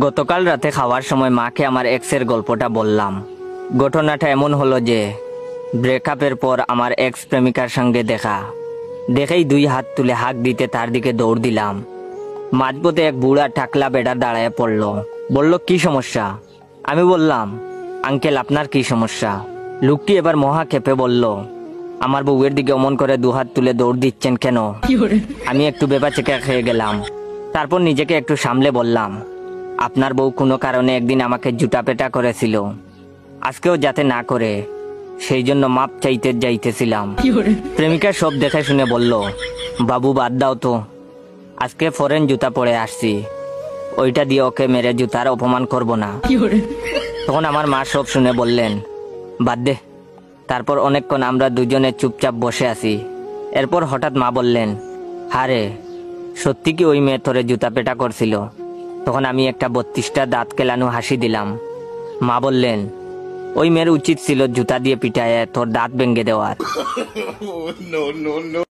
গতকাল রাতে খাওয়ার সময় মাকে আমার এক্সের গল্পটা বললাম। ঘটনাটা এমন হলো যে ব্রেকআপের পর আমার এক্স প্রেমিকার সঙ্গে দেখা দেখেই 2 হাত তুলে হাঁক দিতে তার দিকে দৌড় দিলাম। মাঝপথে এক বুড়া টাকলা বেড়া দাঁড়ায় পড়লো, বলল কি সমস্যা? আমি বললাম, আঙ্কেল আপনার কি সমস্যা? লোকটি এবার মহা ক্ষেপে বলল, আমার বউয়ের দিকে অমন করে 2 হাত তুলে দৌড় দিচ্ছেন কেন? আমি একটু বেবাচেকা খেয়ে গেলাম। তারপর নিজেকে একটু সামলে বললাম, আপনার বউ কোনো কারণে একদিন আমাকে জুতা পেটা করেছিল, আজকেও যাতে না করে সেই জন্য মাপ চাইতে যাইতেছিলাম। প্রেমিকা সব দেখে শুনে বলল, বাবু বাদ দাও তো, আজকে ফরেন জুতা পরে আসছি, ওইটা দিয়ে ওকে মেরে জুতার অপমান করব না। তখন আমার মা সব শুনে বললেন, বাদ দে। তারপর অনেকক্ষণ আমরা দুজনে চুপচাপ বসে আছি। এরপর হঠাৎ মা বললেন, হারে সত্যি কি ওই মেয়ে তোরে জুতা পেটা করছিল? তখন আমি একটা 32টা দাঁত কেলানো হাসি দিলাম। মা বললেন, ওই মেয়ের উচিত ছিল জুতা দিয়ে পিটায় তোর দাঁত ভেঙে দেওয়ার।